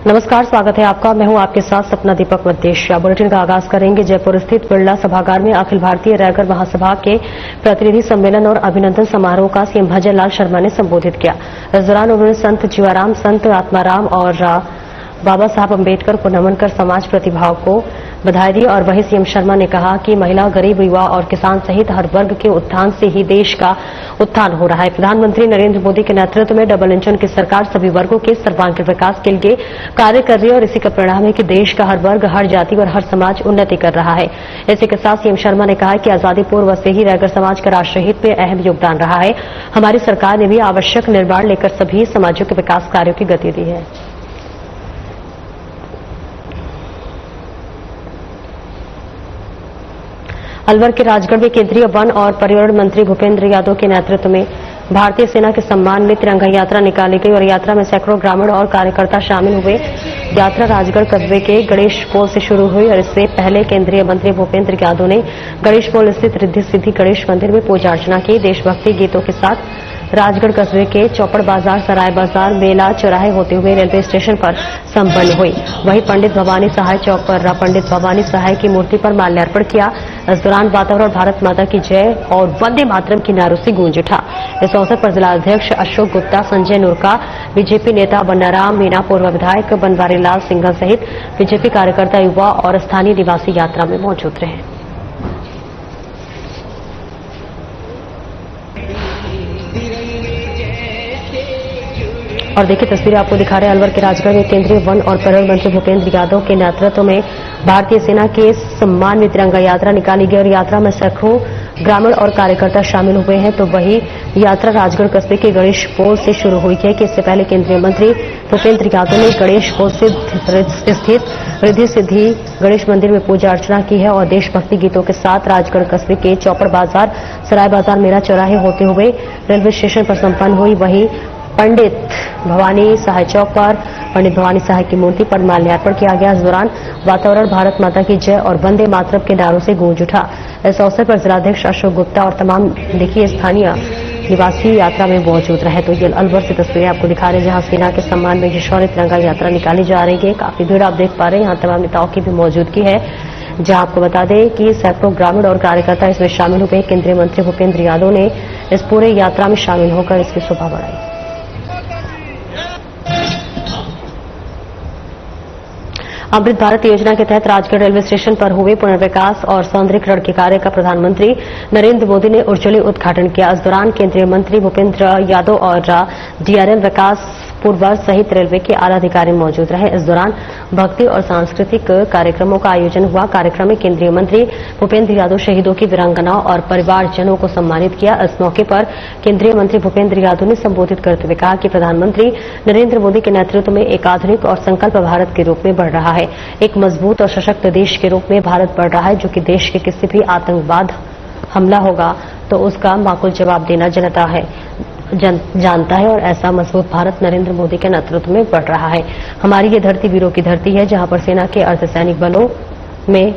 नमस्कार, स्वागत है आपका। मैं हूं आपके साथ सपना दीपक मध्य। बुलेटिन का आगाज करेंगे जयपुर स्थित बिरला सभागार में अखिल भारतीय रैगर महासभा के प्रतिनिधि सम्मेलन और अभिनंदन समारोह का सीएम भजन लाल शर्मा ने संबोधित किया। इस दौरान उन्होंने संत जीवाराम, संत आत्माराम और बाबा साहब अम्बेडकर को नमन कर समाज प्रतिभाओं को बधाई दी और वहीं सीएम शर्मा ने कहा कि महिला, गरीब, युवा और किसान सहित हर वर्ग के उत्थान से ही देश का उत्थान हो रहा है। प्रधानमंत्री नरेंद्र मोदी के नेतृत्व में डबल इंजन की सरकार सभी वर्गों के सर्वांगीण विकास के लिए कार्य कर रही है और इसी का परिणाम है कि देश का हर वर्ग, हर जाति और हर समाज उन्नति कर रहा है। इसी के साथ सीएम शर्मा ने कहा कि आजादी पूर्व से ही रैगर समाज का राष्ट्रहित में अहम योगदान रहा है। हमारी सरकार ने भी आवश्यक निर्णय लेकर सभी समाजों के विकास कार्यों की गति दी है। अलवर के राजगढ़ में केंद्रीय वन और पर्यावरण मंत्री भूपेंद्र यादव के नेतृत्व में भारतीय सेना के सम्मान में तिरंगा यात्रा निकाली गई और यात्रा में सैकड़ों ग्रामीण और कार्यकर्ता शामिल हुए। यात्रा राजगढ़ कस्बे के गणेश पोल से शुरू हुई और इससे पहले केंद्रीय मंत्री भूपेंद्र यादव ने गणेश पोल स्थित रिद्धि सिद्धि गणेश मंदिर में पूजा अर्चना की। देशभक्ति गीतों के साथ राजगढ़ कस्बे के चौपड़ बाजार, सराय बाजार, मेला चौराहे होते हुए रेलवे स्टेशन पर संपन्न हुई। वहीं पंडित भवानी सहाय चौक पर पंडित भवानी सहाय की मूर्ति पर माल्यार्पण किया। इस दौरान वातावरण भारत माता की जय और वंदे मातरम की नारों से गूंज उठा। इस अवसर पर जिलाध्यक्ष अशोक गुप्ता, संजय नुरका, बीजेपी नेता बन्नाराम मीणा, पूर्व विधायक बनवारी लाल सिंघल सहित बीजेपी कार्यकर्ता, युवा और स्थानीय निवासी यात्रा में मौजूद रहे। और देखिए तस्वीरें आपको दिखा रहे हैं अलवर के राजगढ़ में केंद्रीय वन और पर्यावरण मंत्री भूपेंद्र यादव के नेतृत्व में भारतीय सेना के सम्मान में तिरंगा यात्रा निकाली गई और यात्रा में सैकड़ों ग्रामीण और कार्यकर्ता शामिल हुए हैं। तो वही यात्रा राजगढ़ कस्बे के गणेश पोल से शुरू हुई है कि इससे पहले केंद्रीय मंत्री भूपेंद्र यादव ने गणेश पोल से स्थित रिद्धि सिद्धि गणेश मंदिर में पूजा अर्चना की है और देशभक्ति गीतों के साथ राजगढ़ कस्बे के चौपड़ बाजार, सराय बाजार, मेला चौराहे होते हुए रेलवे स्टेशन पर संपन्न हुई। वहीं पंडित भवानी सहाय चौक पर पंडित भवानी सहाय की मूर्ति पर माल्यार्पण किया गया। इस दौरान वातावरण भारत माता की जय और वंदे मातरम के नारों से गूंज उठा। इस अवसर पर जिलाध्यक्ष अशोक गुप्ता और तमाम देखिए स्थानीय निवासी यात्रा में मौजूद रहे। तो ये अलवर से तस्वीरें आपको दिखा रहे हैं जहां सेना के सम्मान में ये शौर्य तिरंगा यात्रा निकाली जा रही है। काफी भीड़ आप देख पा रहे हैं, यहाँ तमाम नेताओं की भी मौजूदगी है। जहां आपको बता दें कि सैकड़ों ग्रामीण और कार्यकर्ता इसमें शामिल हुए। केंद्रीय मंत्री भूपेंद्र यादव ने इस पूरे यात्रा में शामिल होकर इसकी शोभा बढ़ाई। अमृत भारत योजना के तहत राजगढ़ रेलवे स्टेशन पर हुए पुनर्विकास और सौंदर्यीकरण के कार्य का प्रधानमंत्री नरेंद्र मोदी ने वर्चुअली उद्घाटन किया। इस दौरान केंद्रीय मंत्री भूपेंद्र यादव और डीआरएम विकास पूर्वा सहित रेलवे के आला अधिकारी मौजूद रहे। इस दौरान भक्ति और सांस्कृतिक कार्यक्रमों का आयोजन हुआ। कार्यक्रम में केंद्रीय मंत्री भूपेंद्र यादव शहीदों की वीरांगनाओं और परिवारजनों को सम्मानित किया। इस मौके पर केंद्रीय मंत्री भूपेंद्र यादव ने संबोधित करते हुए कहा कि प्रधानमंत्री नरेंद्र मोदी के नेतृत्व में एक आधुनिक और संकल्प भारत के रूप में बढ़ रहा है। एक मजबूत और सशक्त देश के रूप में भारत बढ़ रहा है, जो कि देश के किसी भी आतंकवाद हमला होगा तो उसका माकूल जवाब देना जानता है और ऐसा मजबूत भारत नरेंद्र मोदी के नेतृत्व में बढ़ रहा है। हमारी ये धरती वीरों की धरती है, जहां पर सेना के अर्धसैनिक बलों में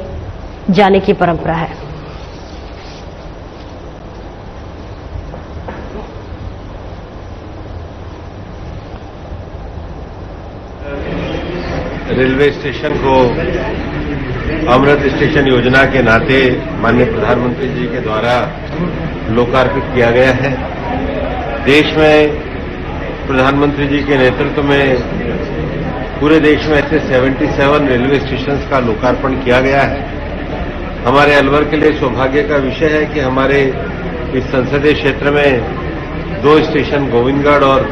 जाने की परंपरा है। रेलवे स्टेशन को अमृत स्टेशन योजना के नाते माननीय प्रधानमंत्री जी के द्वारा लोकार्पित किया गया है। देश में प्रधानमंत्री जी के नेतृत्व में पूरे देश में ऐसे 77 रेलवे स्टेशन का लोकार्पण किया गया है। हमारे अलवर के लिए सौभाग्य का विषय है कि हमारे इस संसदीय क्षेत्र में 2 स्टेशन गोविंदगढ़ और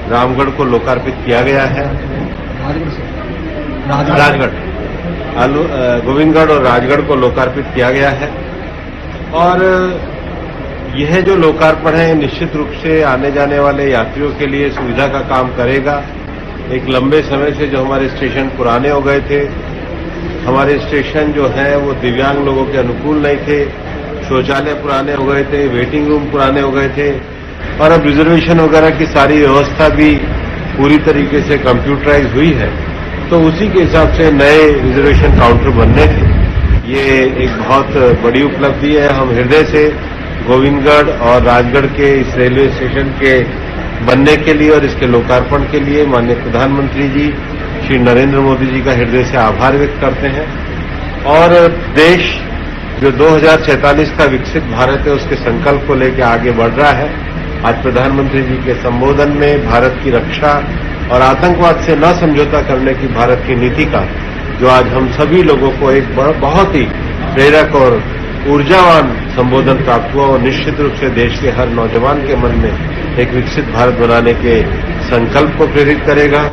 रामगढ़ को लोकार्पित किया गया है। राजगढ़ गोविंदगढ़ और राजगढ़ को लोकार्पित किया गया है और यह जो लोकार्पण है निश्चित रूप से आने जाने वाले यात्रियों के लिए सुविधा का काम करेगा। एक लंबे समय से जो हमारे स्टेशन पुराने हो गए थे, हमारे स्टेशन जो हैं वो दिव्यांग लोगों के अनुकूल नहीं थे, शौचालय पुराने हो गए थे, वेटिंग रूम पुराने हो गए थे और अब रिजर्वेशन वगैरह की सारी व्यवस्था भी पूरी तरीके से कंप्यूटराइज हुई है। तो उसी के हिसाब से नए रिजर्वेशन काउंटर बनने हैं। ये एक बहुत बड़ी उपलब्धि है। हम हृदय से गोविंदगढ़ और राजगढ़ के इस रेलवे स्टेशन के बनने के लिए और इसके लोकार्पण के लिए माननीय प्रधानमंत्री जी, श्री नरेंद्र मोदी जी का हृदय से आभार व्यक्त करते हैं और देश जो 2046 का विकसित भारत है उसके संकल्प को लेकर आगे बढ़ रहा है। आज प्रधानमंत्री जी के संबोधन में भारत की रक्षा और आतंकवाद से न समझौता करने की भारत की नीति का जो आज हम सभी लोगों को एक बहुत ही प्रेरक और ऊर्जावान संबोधन प्राप्त हुआ और निश्चित रूप से देश के हर नौजवान के मन में एक विकसित भारत बनाने के संकल्प को प्रेरित करेगा।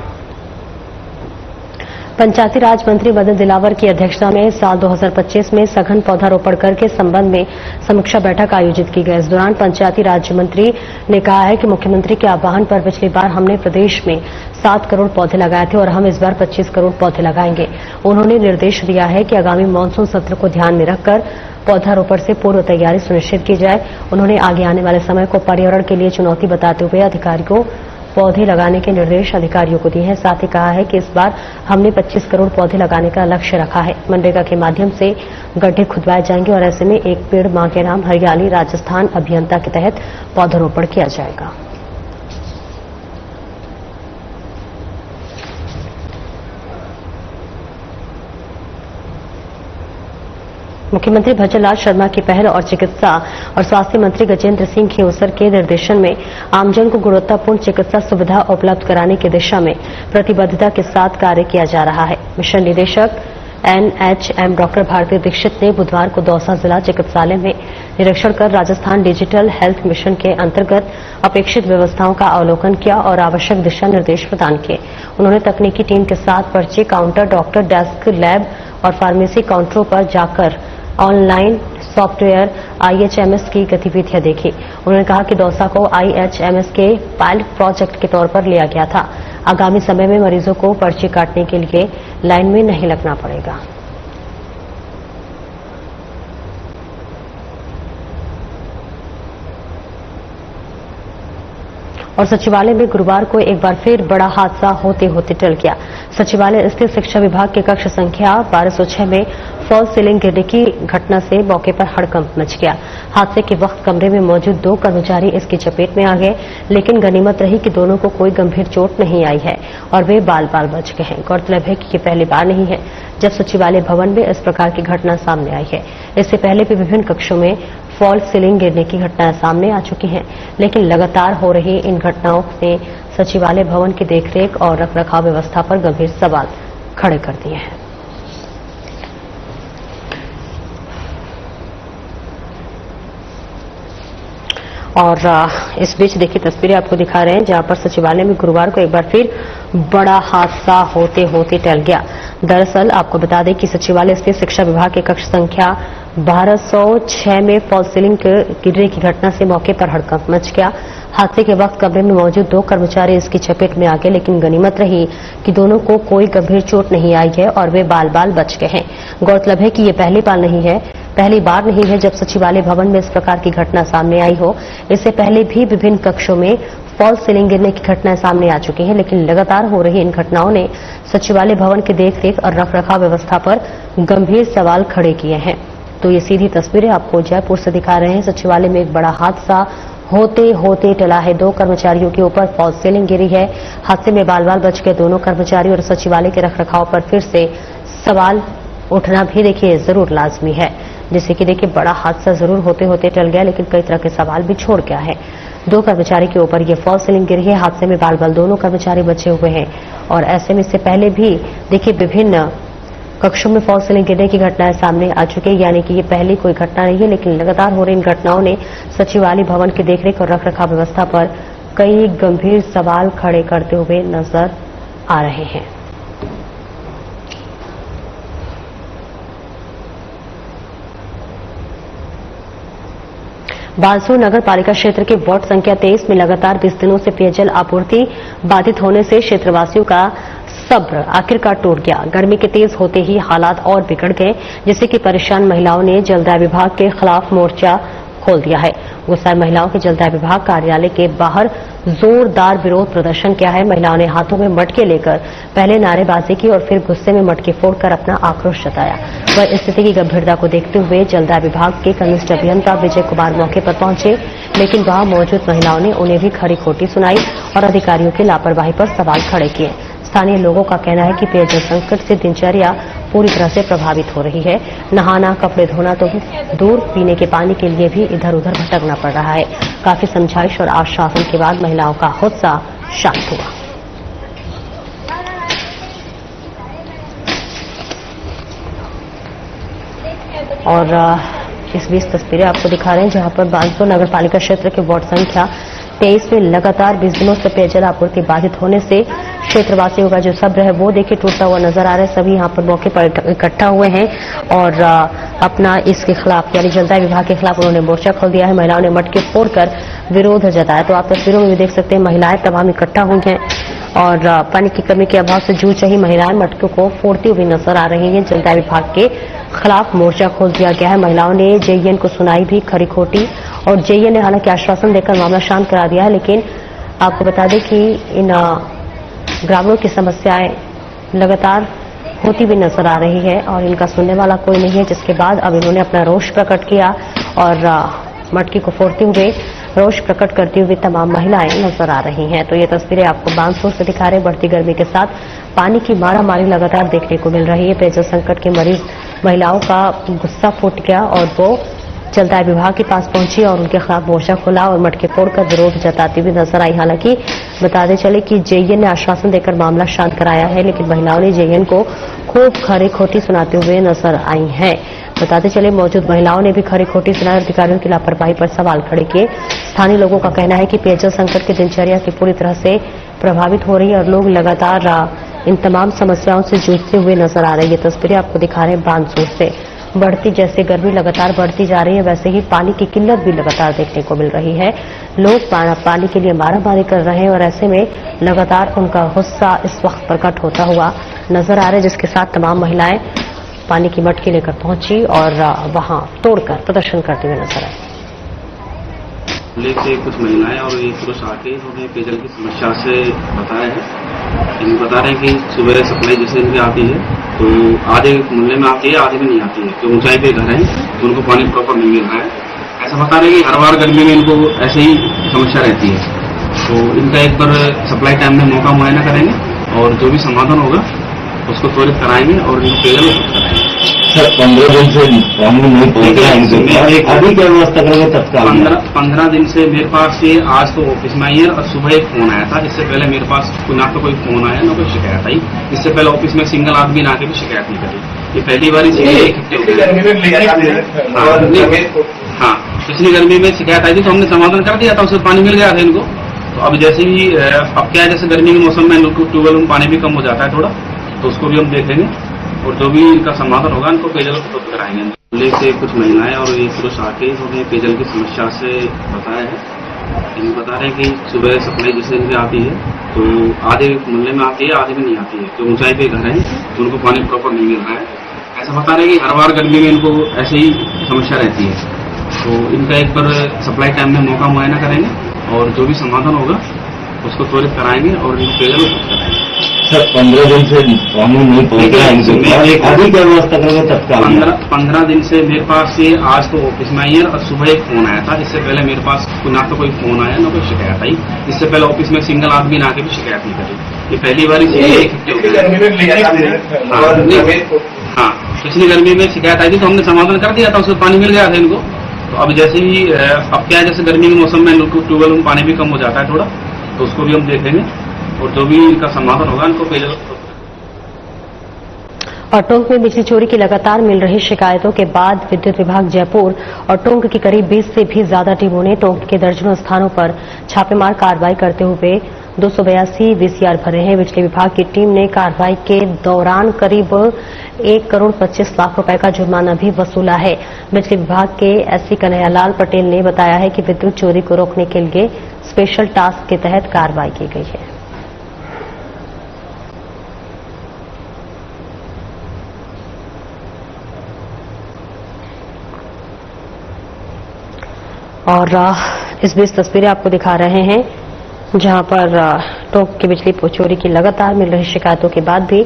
पंचायती राज मंत्री मदन दिलावर की अध्यक्षता में साल 2025 में सघन पौधारोपण कर के संबंध में समीक्षा बैठक आयोजित की गई। इस दौरान पंचायती राज मंत्री ने कहा है कि मुख्यमंत्री के आह्वान पर पिछली बार हमने प्रदेश में 7 करोड़ पौधे लगाए थे और हम इस बार 25 करोड़ पौधे लगाएंगे। उन्होंने निर्देश दिया है कि आगामी मानसून सत्र को ध्यान में रखकर पौधारोपण से पूर्व तैयारी सुनिश्चित की जाए। उन्होंने आगे आने वाले समय को पर्यावरण के लिए चुनौती बताते हुए अधिकारियों पौधे लगाने के निर्देश अधिकारियों को दिए हैं। साथ ही कहा है कि इस बार हमने 25 करोड़ पौधे लगाने का लक्ष्य रखा है। मनरेगा के माध्यम से गड्ढे खुदवाए जाएंगे और ऐसे में एक पेड़ मां के नाम हरियाली राजस्थान अभियंता के तहत पौधारोपण किया जाएगा। मुख्यमंत्री भजनलाल शर्मा की पहल और चिकित्सा और स्वास्थ्य मंत्री गजेंद्र सिंह खेवसर के निर्देशन में आमजन को गुणवत्तापूर्ण चिकित्सा सुविधा उपलब्ध कराने की दिशा में प्रतिबद्धता के साथ कार्य किया जा रहा है। मिशन निदेशक NHM डॉक्टर भारती दीक्षित ने बुधवार को दौसा जिला चिकित्सालय में निरीक्षण कर राजस्थान डिजिटल हेल्थ मिशन के अंतर्गत अपेक्षित व्यवस्थाओं का अवलोकन किया और आवश्यक दिशा निर्देश प्रदान किए। उन्होंने तकनीकी टीम के साथ पर्ची काउंटर, डॉक्टर डेस्क, लैब और फार्मेसी काउंटरों पर जाकर ऑनलाइन सॉफ्टवेयर IHMS की गतिविधियां देखी। उन्होंने कहा कि दौसा को IHMS के पायलट प्रोजेक्ट के तौर पर लिया गया था। आगामी समय में मरीजों को पर्ची काटने के लिए लाइन में नहीं लगना पड़ेगा। और सचिवालय में गुरुवार को एक बार फिर बड़ा हादसा होते होते टल गया। सचिवालय स्थित शिक्षा विभाग के कक्ष संख्या 1206 में फॉल सीलिंग गिरने की घटना से मौके पर हड़कंप मच गया। हादसे के वक्त कमरे में मौजूद 2 कर्मचारी इसकी चपेट में आ गए, लेकिन गनीमत रही कि दोनों को कोई गंभीर चोट नहीं आई है और वे बाल बाल बच गए हैं। गौरतलब है कि ये पहली बार नहीं है जब सचिवालय भवन में इस प्रकार की घटना सामने आई है। इससे पहले भी विभिन्न कक्षों में फॉल सीलिंग गिरने की घटनाएं सामने आ चुकी हैं, लेकिन लगातार हो रही इन घटनाओं ने सचिवालय भवन की देखरेख और रखरखाव व्यवस्था पर गंभीर सवाल खड़े कर दिए हैं। और इस बीच देखिए तस्वीरें आपको दिखा रहे हैं जहां पर सचिवालय में गुरुवार को एक बार फिर बड़ा हादसा होते होते टल गया। दरअसल आपको बता दें कि सचिवालय स्थित शिक्षा विभाग के कक्ष संख्या 1206 में फॉल सीलिंग गिरने की घटना से मौके पर हड़कंप मच गया। हादसे के वक्त कमरे में मौजूद 2 कर्मचारी इसकी चपेट में आ गए, लेकिन गनीमत रही कि दोनों को कोई गंभीर चोट नहीं आई है और वे बाल बाल बच गए हैं। गौरतलब है कि ये पहली बार नहीं है जब सचिवालय भवन में इस प्रकार की घटना सामने आई हो। इससे पहले भी विभिन्न कक्षों में फॉल सीलिंग गिरने की घटनाएं सामने आ चुकी हैं, लेकिन लगातार हो रही इन घटनाओं ने सचिवालय भवन की देखरेख और रखरखाव व्यवस्था पर गंभीर सवाल खड़े किए हैं। तो ये सीधी तस्वीरें आपको जयपुर से दिखा रहे हैं। सचिवालय में एक बड़ा हादसा होते होते टला है। 2 कर्मचारियों के ऊपर फॉल सीलिंग गिरी है। हादसे में बाल बाल बच गए दोनों कर्मचारी और सचिवालय के रखरखाव पर फिर से सवाल उठना भी देखिए जरूर लाजमी है। जैसे कि देखिए बड़ा हादसा जरूर होते होते टल गया, लेकिन कई तरह के सवाल भी छोड़ गया है। 2 कर्मचारी के ऊपर ये फॉल सीलिंग गिरी है। हादसे में बाल बाल दोनों कर्मचारी बचे हुए हैं और ऐसे में इससे पहले भी देखिए विभिन्न कक्षों में फॉल सीलिंग गिरने की घटनाएं सामने आ चुकी है, यानी कि ये पहली कोई घटना नहीं है, लेकिन लगातार हो रही इन घटनाओं ने सचिवालय भवन की देखरेख और रखरखाव व्यवस्था पर कई गंभीर सवाल खड़े करते हुए नजर आ रहे हैं। बालसूर नगर पालिका क्षेत्र के वार्ड संख्या 23 में लगातार 20 दिनों से पेयजल आपूर्ति बाधित होने से क्षेत्रवासियों का सब्र आखिरकार टूट गया। गर्मी के तेज होते ही हालात और बिगड़ गए, जिससे कि परेशान महिलाओं ने जलदाय विभाग के खिलाफ मोर्चा खोल दिया है। गुस्साए महिलाओं के जलदाय विभाग कार्यालय के बाहर जोरदार विरोध प्रदर्शन किया है। महिलाओं ने हाथों में मटके लेकर पहले नारेबाजी की और फिर गुस्से में मटके फोड़कर अपना आक्रोश जताया। वह स्थिति की गंभीरता को देखते हुए जलदाय विभाग के कनिष्ठ अभियंता विजय कुमार मौके पर पहुंचे, लेकिन वहां मौजूद महिलाओं ने उन्हें भी खरी खोटी सुनाई और अधिकारियों की लापरवाही पर सवाल खड़े किए। स्थानीय लोगों का कहना है कि पेयजल संकट से दिनचर्या पूरी तरह से प्रभावित हो रही है। नहाना, कपड़े धोना तो दूर, पीने के पानी के लिए भी इधर उधर भटकना पड़ रहा है। काफी समझाइश और आश्वासन के बाद महिलाओं का गुस्सा शांत हुआ। और इस बीच तस्वीरें आपको दिखा रहे हैं जहां पर बांसपुर नगर पालिका क्षेत्र के वार्ड संख्या 23 में लगातार 20 दिनों से पेयजल आपूर्ति बाधित होने से क्षेत्रवासियों का जो सब्र है वो देखिए टूटता हुआ नजर आ रहा है। सभी यहां पर मौके पर इकट्ठा हुए हैं और अपना इसके खिलाफ यानी जलदाय विभाग के खिलाफ उन्होंने मोर्चा खोल दिया है। महिलाओं ने मटके फोड़कर विरोध जताया। तो आप तस्वीरों में भी देख सकते हैं महिलाएं तमाम इकट्ठा हुई हैं और पानी की कमी के अभाव से जूझ रही महिलाएं मटकों को फोड़ती हुई नजर आ रही हैं। जलदाय विभाग के खिलाफ मोर्चा खोल दिया गया है। महिलाओं ने जेईएन को सुनाई भी खरी खोटी और जेईएन ने हालांकि आश्वासन देकर मामला शांत करा दिया है, लेकिन आपको बता दें कि इन ग्रामीणों की समस्याएं लगातार होती हुई नजर आ रही है और इनका सुनने वाला कोई नहीं है, जिसके बाद अब इन्होंने अपना रोष प्रकट किया और मटकी को फोड़ते हुए रोष प्रकट करती हुई तमाम महिलाएं नजर आ रही हैं। तो ये तस्वीरें आपको बांसपुर से दिखा रहे हैं। बढ़ती गर्मी के साथ पानी की मारामारी लगातार देखने को मिल रही है। पेयजल संकट के मरीज महिलाओं का गुस्सा फूट गया और वो जलदाय विभाग के पास पहुंची और उनके खिलाफ मोर्चा खोला और मटके फोड़कर विरोध जताती हुई नजर आई। हालांकि बताते चले कि जेईएन ने आश्वासन देकर मामला शांत कराया है, लेकिन महिलाओं ने जेईएन को खूब खरी खोटी सुनाते हुए नजर आई हैं। बताते चले मौजूद महिलाओं ने भी खरी खोटी सुनाई और अधिकारियों की लापरवाही पर सवाल खड़े किए। स्थानीय लोगों का कहना है कि पेयजल संकट की दिनचर्या की पूरी तरह से प्रभावित हो रही है और लोग लगातार इन तमाम समस्याओं से जूझते हुए नजर आ रहे हैं। ये तस्वीरें आपको दिखा रहे हैं बांसपुर से। बढ़ती जैसे गर्मी लगातार बढ़ती जा रही है, वैसे ही पानी की किल्लत भी लगातार देखने को मिल रही है। लोग पानी के लिए मारामारी कर रहे हैं और ऐसे में लगातार उनका गुस्सा इस वक्त प्रकट होता हुआ नजर आ रहा है, जिसके साथ तमाम महिलाएं पानी की मटकी लेकर पहुंची और वहां तोड़कर प्रदर्शन करते हुए नजर आई। से कुछ महिलाएं और एक पुरुष आके उन्हें पेयजल की समस्या से बताया है। इन बता रहे हैं कि सुबह सप्लाई जैसे इनकी आती है तो आधे मोहल्ले में आती है, आधे में नहीं आती है। तो ऊंचाई पे घर है तो उनको पानी प्रॉपर नहीं मिल रहा है। ऐसा बता रहे हैं कि हर बार गर्मी में इनको ऐसे ही समस्या रहती है। तो इनका एक बार सप्लाई टाइम में मौका मुआयना करेंगे और जो भी समाधान होगा उसको त्वरित कराएंगे और इनको पेयजल उपलब्ध कराएंगे। सर 15 दिन से पानी नहीं पहुंच रहा है, अभी क्या व्यवस्था करेंगे तत्काल? 15 दिन से मेरे पास ये आज तो ऑफिस में आई है और सुबह एक फोन आया था। इससे पहले मेरे पास ना तो कोई फोन आया ना कोई शिकायत आई। इससे पहले ऑफिस में सिंगल आदमी ना के भी शिकायत नहीं करी। ये पहली बार हाँ पिछली गर्मी में शिकायत आई थी तो हमने समाधान कर दिया था, उससे पानी मिल गया था इनको। तो अब जैसे ही अब क्या है, जैसे गर्मी के मौसम में ट्यूबवेल में पानी भी कम हो जाता है थोड़ा, तो उसको भी हम देख लेंगे और जो भी इनका समाधान होगा इनको पेयजल उपलब्ध कराएंगे। जिले से कुछ महिलाएं और एक पुरुष आके उन्हें पेयजल की समस्या से बताया है। इन बता रहे हैं कि सुबह सप्लाई जैसे इनकी आती है तो आधे मोहल्ले में आती है, आधे में नहीं आती है। तो ऊंचाई पे घर है तो उनको पानी प्रॉपर नहीं मिल रहा है। ऐसा बता रहे हैं कि हर बार गर्मी में इनको ऐसे ही समस्या रहती है। तो इनका एक बार सप्लाई टाइम में मौका मुआयना करेंगे और जो भी समाधान होगा उसको त्वरित कराएंगे और इनको पेयजल उपलब्ध कराएंगे। सर 15 दिन से पानी नहीं पहुंच रहा है, अभी क्या व्यवस्था करेंगे तत्काल? 15 दिन से मेरे पास ये आज तो ऑफिस में आई है और सुबह एक फोन आया था। इससे पहले मेरे पास ना तो कोई फोन आया ना कोई शिकायत आई। इससे पहले ऑफिस में सिंगल आदमी ना के भी शिकायत नहीं करी। ये पहली बार हाँ पिछली गर्मी में शिकायत आई थी तो हमने समाधान कर दिया था, उससे पानी मिल गया था इनको। तो अब जैसे ही अब क्या है, जैसे गर्मी के मौसम में ट्यूबवेल में पानी भी कम हो जाता है थोड़ा, तो उसको भी हम देख लेंगे और जो भी इनका समाधान होगा इनको पेयजल। और टोंक में बिजली चोरी की लगातार मिल रही शिकायतों के बाद विद्युत विभाग जयपुर और टोंक की करीब 20 से भी ज्यादा टीमों ने टोंक के दर्जनों स्थानों पर छापेमार कार्रवाई करते हुए 282 वीसीआर भरे हैं। बिजली विभाग की टीम ने कार्रवाई के दौरान करीब 1 करोड़ 25 लाख रुपए का जुर्माना भी वसूला है। बिजली विभाग के एससी कन्हैयालाल पटेल ने बताया है कि विद्युत चोरी को रोकने के लिए स्पेशल टास्क के तहत कार्रवाई की गई है। और इस बीच तस्वीरें आपको दिखा रहे हैं जहां पर टोंक की बिजली चोरी की लगातार मिल रही शिकायतों के बाद भी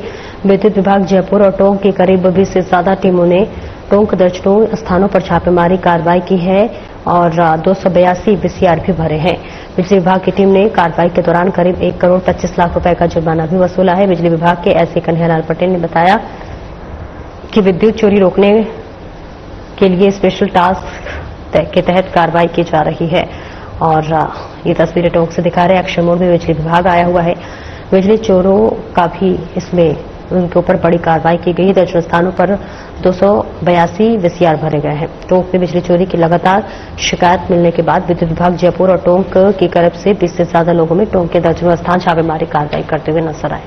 विद्युत विभाग जयपुर और टोंक की करीब 20 से ज्यादा टीमों ने टोंक दर्जनों स्थानों पर छापेमारी कार्रवाई की है और 282 वीसीआर भी भरे हैं। बिजली विभाग की टीम ने कार्रवाई के दौरान करीब 1 करोड़ 25 लाख रुपए का जुर्माना भी वसूला है। बिजली विभाग के एसए कन्हैयालाल पटेल ने बताया कि विद्युत चोरी रोकने के लिए स्पेशल टास्क के तहत कार्रवाई की जा रही है। और ये तस्वीरें टोंक से दिखा रहे हैं। एक्शन मोड में बिजली विभाग आया हुआ है। बिजली चोरों का भी इसमें उनके ऊपर बड़ी कार्रवाई की गई। दर्जनों स्थानों पर 282 वीसीआर भरे गए हैं। टोंक में बिजली चोरी की लगातार शिकायत मिलने के बाद विद्युत विभाग जयपुर और टोंक की तरफ से 20 से ज्यादा लोगों में टोंक के दर्जनों स्थान छापेमारी कार्रवाई करते हुए नजर आए।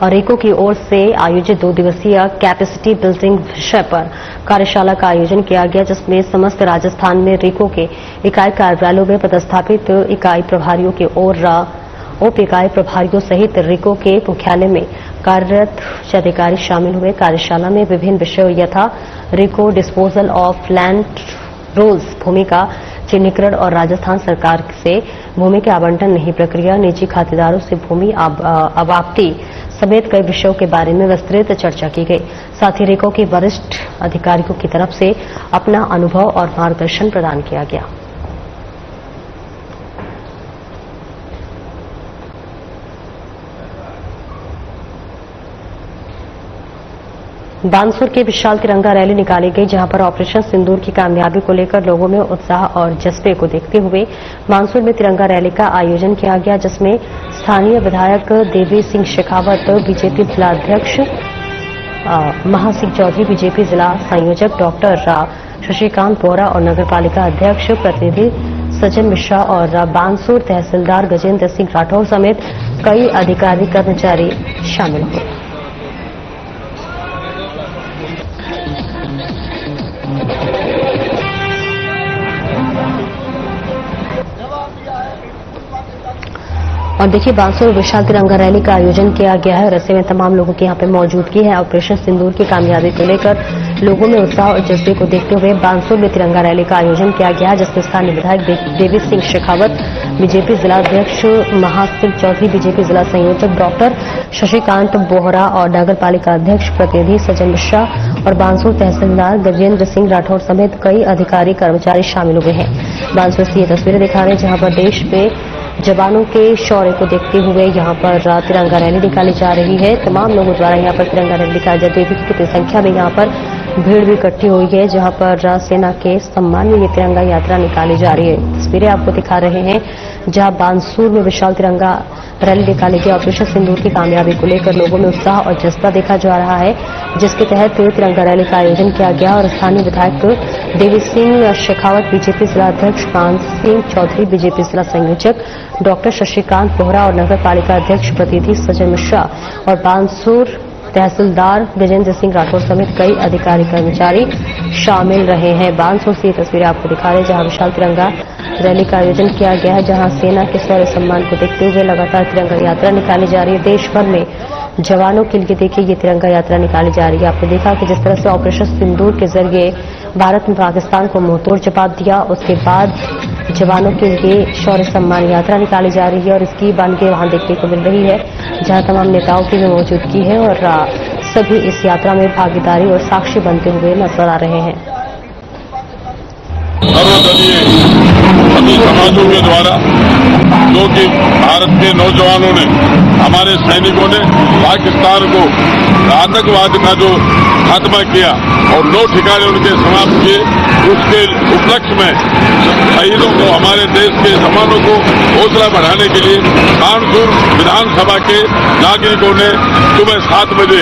और रीको की ओर से आयोजित 2 दिवसीय कैपेसिटी बिल्डिंग विषय पर कार्यशाला का आयोजन किया गया, जिसमें समस्त राजस्थान में रीको के इकाई कार्यालयों में पदस्थापित इकाई प्रभारियों के और उप इकाई प्रभारियों सहित रीको के मुख्यालय में कार्यरत उच्च अधिकारी शामिल हुए। कार्यशाला में विभिन्न विषयों यथा RIICO disposal of land rules, भूमि का चिन्हीकरण और राजस्थान सरकार से भूमि के आवंटन नहीं प्रक्रिया, निजी खातेदारों से भूमि अवाप्ति समेत कई विषयों के बारे में विस्तृत चर्चा की गई। साथ ही रीको के वरिष्ठ अधिकारियों की तरफ से अपना अनुभव और मार्गदर्शन प्रदान किया गया। बानसूर के विशाल तिरंगा रैली निकाली गई, जहां पर ऑपरेशन सिंदूर की कामयाबी को लेकर लोगों में उत्साह और जज्बे को देखते हुए बानसूर में तिरंगा रैली का आयोजन किया गया, जिसमें स्थानीय विधायक देवी सिंह शेखावत, बीजेपी जिलाध्यक्ष महासिंह चौधरी, बीजेपी जिला संयोजक डॉक्टर शशिकांत बोहरा और नगरपालिका अध्यक्ष प्रतिनिधि सज्जन मिश्रा और बानसूर तहसीलदार गजेंद्र सिंह राठौर समेत कई अधिकारी कर्मचारी शामिल हुए। और देखिए, बानसूर विशाल तिरंगा रैली का आयोजन किया गया है और ऐसे में तमाम लोगों की यहाँ पे मौजूदगी है। ऑपरेशन सिंदूर की कामयाबी को लेकर लोगों में उत्साह और जज्बे को देखते हुए बानसूर में तिरंगा रैली का आयोजन किया गया, जिसमें स्थानीय विधायक देवी सिंह शेखावत, बीजेपी जिलाध्यक्ष महासिंह चौधरी, बीजेपी जिला संयोजक डॉक्टर शशिकांत बोहरा और नगरपालिका अध्यक्ष प्रतिनिधि सज्जन मिश्रा और बानसूर तहसीलदार गजेंद्र सिंह राठौर समेत कई अधिकारी कर्मचारी शामिल हुए हैं। बानसूर से ये तस्वीरें दिखा रहे हैं, जहां पर देश में जवानों के शौर्य को देखते हुए यहां पर तिरंगा रैली निकाली जा रही है। तमाम लोगों द्वारा यहां पर तिरंगा रैली निकाली जाती है। कितनी संख्या में यहां पर भीड़ भी इकट्ठी हुई है, जहां पर सेना के सम्मान में ये तिरंगा यात्रा निकाली जा रही है। तस्वीरें आपको दिखा रहे हैं, जहां बानसूर में विशाल तिरंगा रैली निकाली गई। ऑपरेशन सिंदूर की कामयाबी को लेकर लोगों में उत्साह और जज्बा देखा जा रहा है, जिसके तहत तिरंगा रैली का आयोजन किया गया और स्थानीय विधायक देवी सिंह शेखावत, बीजेपी जिलाध्यक्ष महासिंह चौधरी, बीजेपी जिला संयोजक डॉक्टर शशिकांत बोहरा और नगरपालिका अध्यक्ष प्रतिनिधि सज्जन मिश्रा और बानसूर तहसीलदार गजेंद्र सिंह राठौर समेत कई अधिकारी कर्मचारी शामिल रहे हैं। बानसूर से ये तस्वीरें आपको दिखा रहे हैं, जहां विशाल तिरंगा रैली का आयोजन किया गया है, जहां सेना के शौर्य सम्मान को देखते हुए लगातार तिरंगा यात्रा निकाली जा रही है। देश भर में जवानों के लिए देखिए ये तिरंगा यात्रा निकाली जा रही है। आपने देखा कि जिस तरह से ऑपरेशन सिंदूर के जरिए भारत ने पाकिस्तान को मुंहतोड़ जवाब दिया, उसके बाद जवानों के लिए शौर्य सम्मान यात्रा निकाली जा रही है और इसकी बानगी वहां देखने को मिल रही है, जहां तमाम नेताओं की भी मौजूदगी है और सभी इस यात्रा में भागीदारी और साक्षी बनते हुए नजर आ रहे हैं। सर्वदलीय सभी समाजों के द्वारा जो कि भारत के नौजवानों ने, हमारे सैनिकों ने पाकिस्तान को आतंकवाद का जो खात्मा किया और 9 ठिकाने उनके समाप्त किए, उसके उपलक्ष्य में शहीदों को, हमारे देश के जवानों को हौसला बढ़ाने के लिए बानसूर विधानसभा के नागरिकों ने सुबह 7 बजे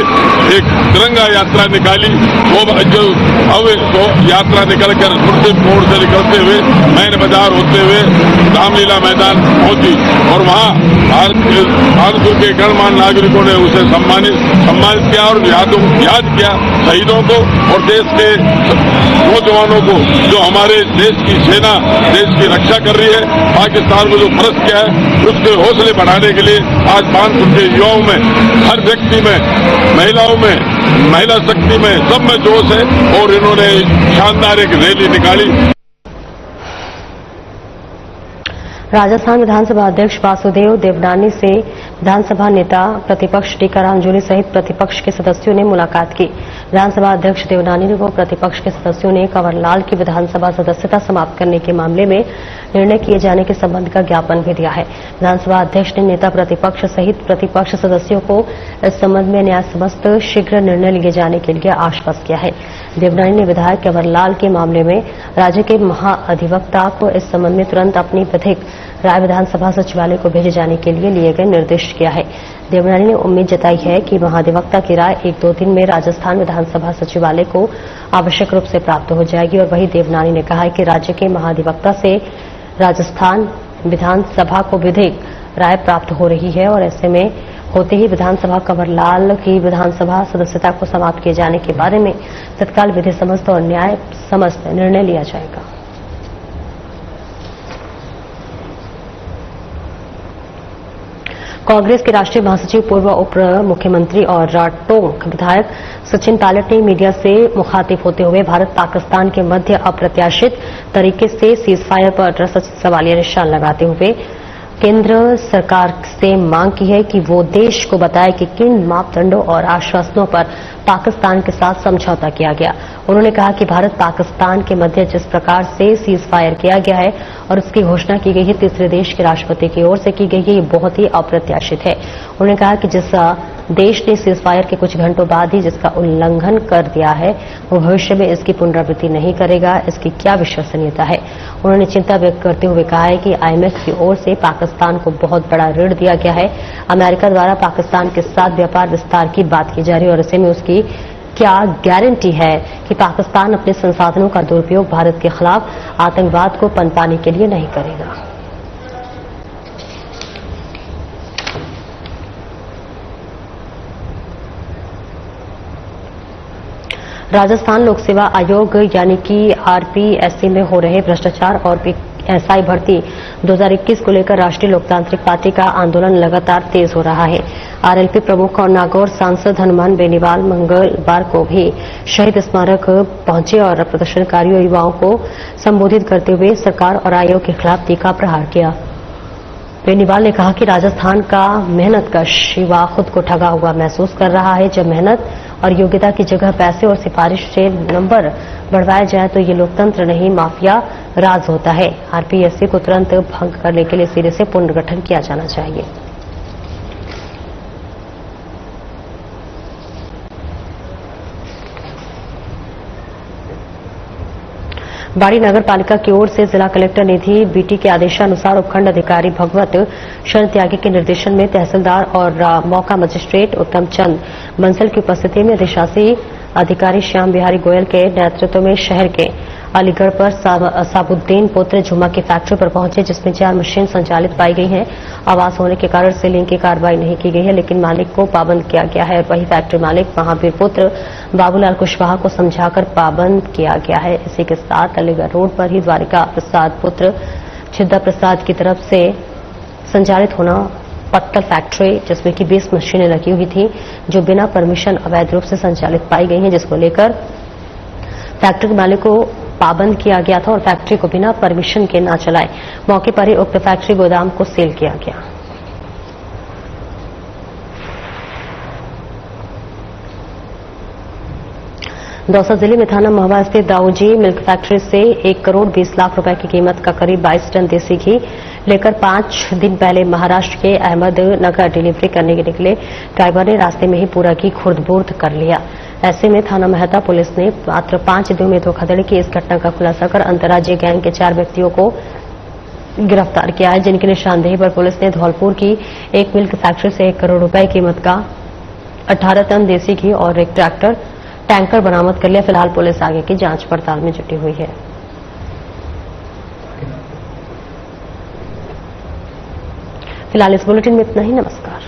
एक तिरंगा यात्रा निकाली। वो यात्रा निकलकर मुर्शिद मोड़ से निकलते हुए मैन बाजार होते हुए रामलीला मैदान पहुंची और वहां बानसूर के गणमान्य नागरिकों ने उसे सम्मानित किया और याद किया शहीदों को और देश के नौजवानों को, जो हमारे देश की सेना देश की रक्षा कर रही है, पाकिस्तान को जो फर्ज किया है, उसके हौसले बढ़ाने के लिए आज बानसूर के युवाओं में, हर व्यक्ति में, महिलाओं में, महिला शक्ति में, सब में जोश है और इन्होंने शानदार एक रैली निकाली। राजस्थान विधानसभा अध्यक्ष वासुदेव देवनानी से विधानसभा नेता प्रतिपक्ष टीकाराम जूली सहित प्रतिपक्ष के सदस्यों ने मुलाकात की। विधानसभा अध्यक्ष देवनानी व प्रतिपक्ष के सदस्यों ने कंवरलाल की विधानसभा सदस्यता समाप्त करने के मामले में निर्णय किए जाने के संबंध का ज्ञापन भी दिया है। विधानसभा अध्यक्ष ने नेता प्रतिपक्ष सहित प्रतिपक्ष सदस्यों को इस संबंध में न्यायसमस्त शीघ्र निर्णय लिए जाने के लिए आश्वस्त किया है। देवनानी ने विधायक कंवरलाल के मामले में राज्य के महाधिवक्ता को इस संबंध में तुरंत अपनी विधिक राय विधानसभा सचिवालय को भेजे जाने के लिए गए निर्देश किया है। देवनानी ने उम्मीद जताई है कि महाधिवक्ता की राय 1-2 दिन में राजस्थान विधानसभा सचिवालय को आवश्यक रूप से प्राप्त हो जाएगी। और वहीं देवनानी ने कहा है कि राज्य के महाधिवक्ता से राजस्थान विधानसभा को विधिक राय प्राप्त हो रही है और ऐसे में होते ही विधानसभा कंवरलाल की विधानसभा सदस्यता को समाप्त किए जाने के बारे में तत्काल विधि समस्त और न्याय समस्त निर्णय लिया जाएगा। कांग्रेस के राष्ट्रीय महासचिव पूर्व उप मुख्यमंत्री और राटोंक विधायक सचिन पायलट ने मीडिया से मुखातिब होते हुए भारत पाकिस्तान के मध्य अप्रत्याशित तरीके से सीजफायर पर सवालिया निशान लगाते हुए केंद्र सरकार से मांग की है कि वो देश को बताए कि किन मापदंडों और आश्वासनों पर पाकिस्तान के साथ समझौता किया गया। उन्होंने कहा कि भारत पाकिस्तान के मध्य जिस प्रकार से सीजफायर किया गया है और उसकी घोषणा की गई है तीसरे देश के राष्ट्रपति की ओर से की गई है, ये बहुत ही अप्रत्याशित है। उन्होंने कहा कि जिस देश ने सीजफायर के कुछ घंटों बाद ही जिसका उल्लंघन कर दिया है वो भविष्य में इसकी पुनरावृत्ति नहीं करेगा, इसकी क्या विश्वसनीयता है। उन्होंने चिंता व्यक्त करते हुए कहा है कि आईएमएफ की ओर से पाकिस्तान को बहुत बड़ा ऋण दिया गया है। अमेरिका द्वारा पाकिस्तान के साथ व्यापार विस्तार की बात की जा रही है और ऐसे में उसकी क्या गारंटी है कि पाकिस्तान अपने संसाधनों का दुरुपयोग भारत के खिलाफ आतंकवाद को पनपाने के लिए नहीं करेगा। राजस्थान लोक सेवा आयोग यानी कि आरपीएससी में हो रहे भ्रष्टाचार और एसआई भर्ती 2021 को लेकर राष्ट्रीय लोकतांत्रिक पार्टी का आंदोलन लगातार तेज हो रहा है। आरएलपी प्रमुख और नागौर सांसद हनुमान बेनीवाल मंगलवार को भी शहीद स्मारक पहुंचे और प्रदर्शनकारियों युवाओं को संबोधित करते हुए सरकार और आयोग के खिलाफ तीखा प्रहार किया। बेनीवाल ने कहा कि राजस्थान का मेहनतकश युवा खुद को ठगा हुआ महसूस कर रहा है। जब मेहनत और योग्यता की जगह पैसे और सिफारिश से नंबर बढ़वाया जाए तो ये लोकतंत्र नहीं माफिया राज होता है। आरपीएससी को तुरंत भंग करने के लिए सिरे से पुनर्गठन किया जाना चाहिए। बाड़ी नगर पालिका की ओर से जिला कलेक्टर निधि बीटी के आदेशानुसार उपखंड अधिकारी भगवत शरण त्यागी के निर्देशन में तहसीलदार और मौका मजिस्ट्रेट उत्तम चंद बंसल की उपस्थिति में अधिशासी अधिकारी श्याम बिहारी गोयल के नेतृत्व में शहर के अलीगढ़ पर साबुद्दीन पुत्र जुमा की फैक्ट्री पर पहुंचे, जिसमें 4 मशीन संचालित पाई गई हैं। आवास होने के कारण सीलिंग की कार्रवाई नहीं की गई है, लेकिन मालिक को पाबंद किया गया है। वही फैक्ट्री मालिक महावीर पुत्र बाबूलाल कुशवाहा को समझाकर पाबंद किया गया है। इसी के साथ अलीगढ़ रोड पर ही द्वारिका प्रसाद पुत्र छिद्दा प्रसाद की तरफ से संचालित होना पत्तल फैक्ट्री, जिसमें कि 20 मशीनें लगी हुई थी जो बिना परमिशन अवैध रूप से संचालित पाई गई हैं, जिसको लेकर फैक्ट्री के मालिक को पाबंद किया गया था और फैक्ट्री को बिना परमिशन के न चलाए। मौके पर ही उक्त फैक्ट्री गोदाम को सील किया गया। दौसा जिले में थाना महवा स्थित दाऊजी मिल्क फैक्ट्री से 1 करोड़ 20 लाख रुपए की कीमत का करीब 22 टन देसी घी लेकर 5 दिन पहले महाराष्ट्र के अहमदनगर डिलीवरी करने के निकले ड्राइवर ने रास्ते में ही पूरा घी खुर्द-बुर्द कर लिया। ऐसे में थाना मेहता पुलिस ने मात्र 5 दिनों में धोखाधड़ी की इस घटना का खुलासा कर अंतर्राज्यीय गैंग के 4 व्यक्तियों को गिरफ्तार किया है, जिनकी निशानदेही पर पुलिस ने धौलपुर की एक मिल्क फैक्ट्री से 1 करोड़ रुपए कीमत का 18 टन देसी घी और एक टैंकर बरामद कर लिया। फिलहाल पुलिस आगे की जांच पड़ताल में जुटी हुई है। फिलहाल इस बुलेटिन में इतना ही। नमस्कार।